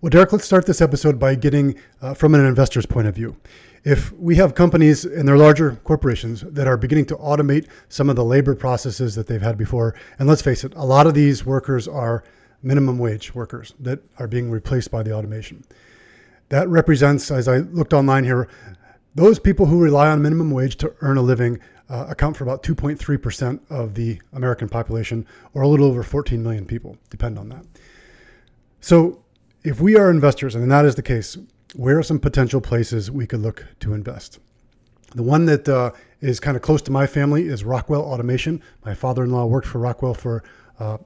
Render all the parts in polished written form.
Well, Derek, let's start this episode by getting from an investor's point of view. If we have companies and they're larger corporations that are beginning to automate some of the labor processes that they've had before, and let's face it, a lot of these workers are minimum wage workers that are being replaced by the automation. That represents, as I looked online here, those people who rely on minimum wage to earn a living account for about 2.3% of the American population, or a little over 14 million people, depend on that. So if we are investors, and that is the case, where are some potential places we could look to invest? The one that is kind of close to my family is Rockwell Automation. My father-in-law worked for Rockwell for a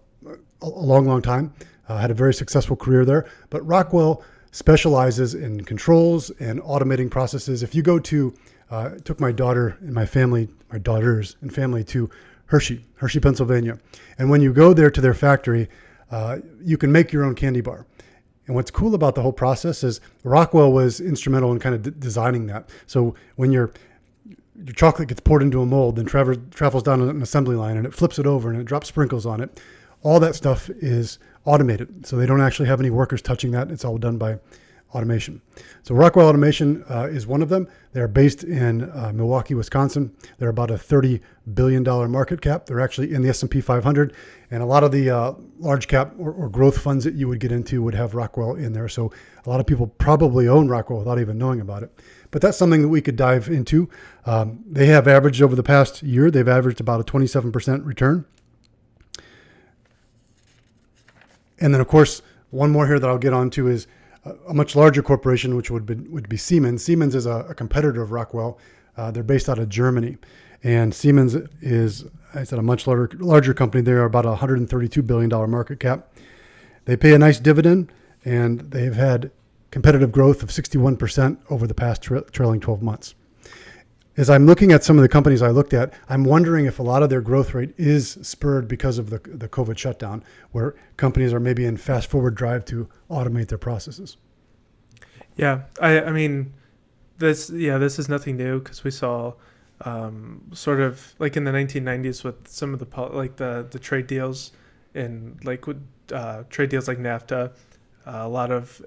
long time, had a very successful career there. But Rockwell specializes in controls and automating processes. If you go to, took my daughter and my daughters and family to Hershey, Pennsylvania. And when you go there to their factory, you can make your own candy bar. And what's cool about the whole process is Rockwell was instrumental in kind of designing that. So when your chocolate gets poured into a mold, then travels down an assembly line and it flips it over and it drops sprinkles on it. All that stuff is automated. So they don't actually have any workers touching that. It's all done by automation. So Rockwell Automation is one of them. They're based in Milwaukee, Wisconsin. They're about a $30 billion market cap. They're actually in the S&P 500. And a lot of the large cap or growth funds that you would get into would have Rockwell in there. So a lot of people probably own Rockwell without even knowing about it. But that's something that we could dive into. They have averaged over the past year, they've averaged about a 27% return. And then, of course, one more here that I'll get onto is a much larger corporation, which would be Siemens. Siemens is a competitor of Rockwell. They're based out of Germany. And Siemens is, I said, a much larger company. They're about a $132 billion market cap. They pay a nice dividend, and they've had competitive growth of 61% over the past trailing 12 months. As I'm looking at some of the companies I looked at, I'm wondering if a lot of their growth rate is spurred because of the COVID shutdown, where companies are maybe in fast forward drive to automate their processes. Yeah, I mean, this is nothing new because we saw sort of like in the 1990s with some of the trade deals and like with trade deals like NAFTA, a lot of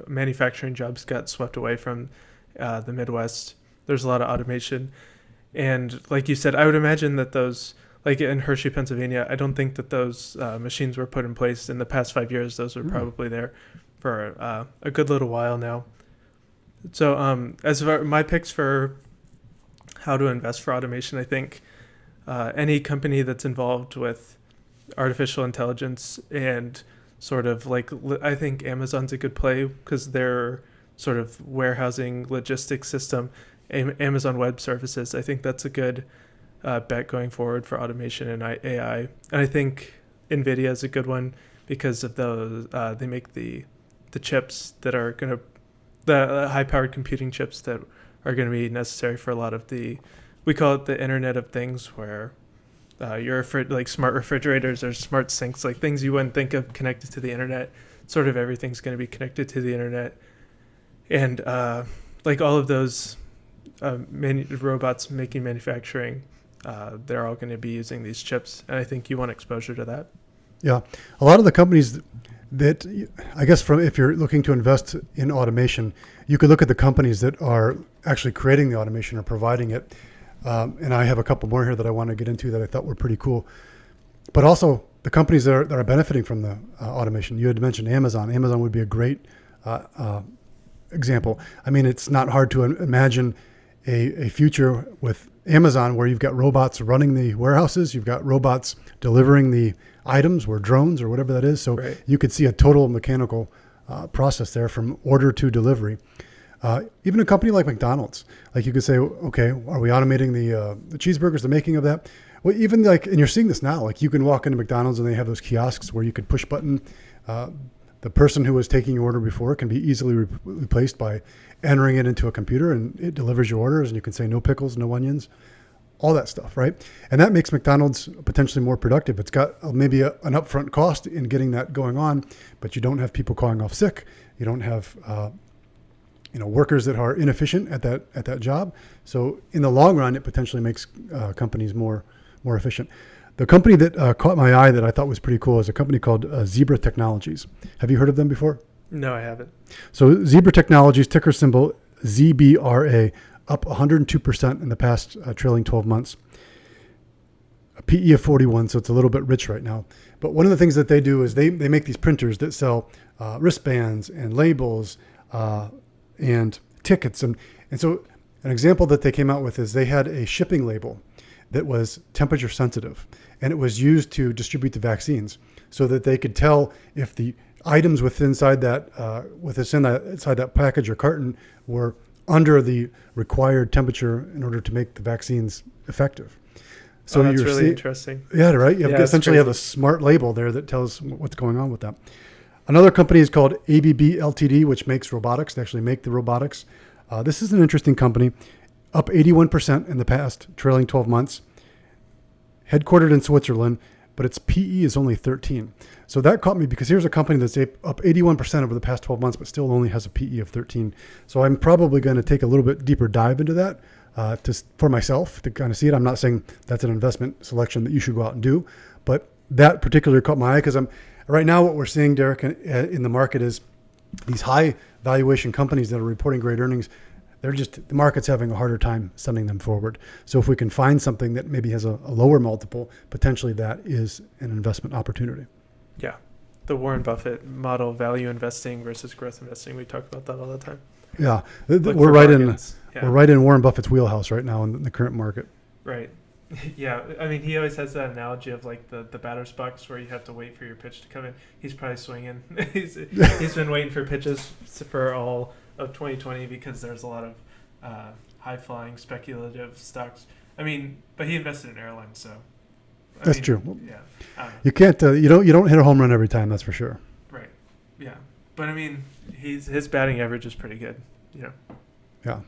manufacturing jobs got swept away from the Midwest. There's a lot of automation. And like you said, I would imagine that those, like in Hershey, Pennsylvania, I don't think that those machines were put in place in the past 5 years. Those are probably there for a good little while now. So as for my picks for how to invest for automation, I think any company that's involved with artificial intelligence and sort of like, I think Amazon's a good play because their sort of warehousing logistics system, Amazon Web Services, I think that's a good bet going forward for automation and AI. And I think NVIDIA is a good one because of those. They make the chips that are going to, the high-powered computing chips that are going to be necessary for a lot of we call it the Internet of Things, where like smart refrigerators or smart sinks, like things you wouldn't think of connected to the internet. Sort of everything's going to be connected to the internet. And like all of those robots making manufacturing, they're all going to be using these chips. And I think you want exposure to that. Yeah. A lot of the companies that, I guess, if you're looking to invest in automation, you could look at the companies that are actually creating the automation or providing it. And I have a couple more here that I want to get into that I thought were pretty cool. But also the companies that are benefiting from the automation. You had mentioned Amazon. Amazon would be a great example. I mean, it's not hard to imagine a future with Amazon where you've got robots running the warehouses, you've got robots delivering the items or drones or whatever that is. So right. You could see a total mechanical process there from order to delivery. Even a company like McDonald's, like you could say, okay, are we automating the cheeseburgers, the making of that? Well, even like, and you're seeing this now, like you can walk into McDonald's and they have those kiosks where you could push button. The person who was taking your order before can be easily replaced by entering it into a computer, and it delivers your orders, and you can say no pickles, no onions, all that stuff, right? And that makes McDonald's potentially more productive. It's got maybe an upfront cost in getting that going on, but you don't have people calling off sick. You don't have workers that are inefficient at that job. So in the long run, it potentially makes companies more efficient. The company that caught my eye that I thought was pretty cool is a company called Zebra Technologies. Have you heard of them before? No, I haven't. So Zebra Technologies, ticker symbol ZBRA, up 102% in the past trailing 12 months. A PE of 41, so it's a little bit rich right now. But one of the things that they do is they make these printers that sell wristbands and labels and tickets. And so an example that they came out with is they had a shipping label that was temperature sensitive, and it was used to distribute the vaccines so that they could tell if the items inside that package or carton were under the required temperature in order to make the vaccines effective. So that's really interesting. Yeah, right. You essentially have a smart label there that tells what's going on with that. Another company is called ABB Ltd, which makes robotics. They actually make the robotics. This is an interesting company, up 81% in the past trailing 12 months, headquartered in Switzerland, but its PE is only 13. So that caught me because here's a company that's up 81% over the past 12 months, but still only has a PE of 13. So I'm probably going to take a little bit deeper dive into that for myself to kind of see it. I'm not saying that's an investment selection that you should go out and do, but that particularly caught my eye because right now what we're seeing, Derek, in the market is these high valuation companies that are reporting great earnings. The market's having a harder time sending them forward. So if we can find something that maybe has a lower multiple, potentially that is an investment opportunity. Yeah. The Warren Buffett model, value investing versus growth investing. We talk about that all the time. Yeah. We're right in Warren Buffett's wheelhouse right now in the current market. Right. Yeah. I mean, he always has that analogy of like the batter's box where you have to wait for your pitch to come in. He's probably swinging. He's been waiting for pitches for all of 2020 because there's a lot of high-flying speculative stocks. I mean, but he invested in airlines, so that's true. Yeah, you can't. You don't hit a home run every time. That's for sure. Right. Yeah, but I mean, his batting average is pretty good. You know. Yeah.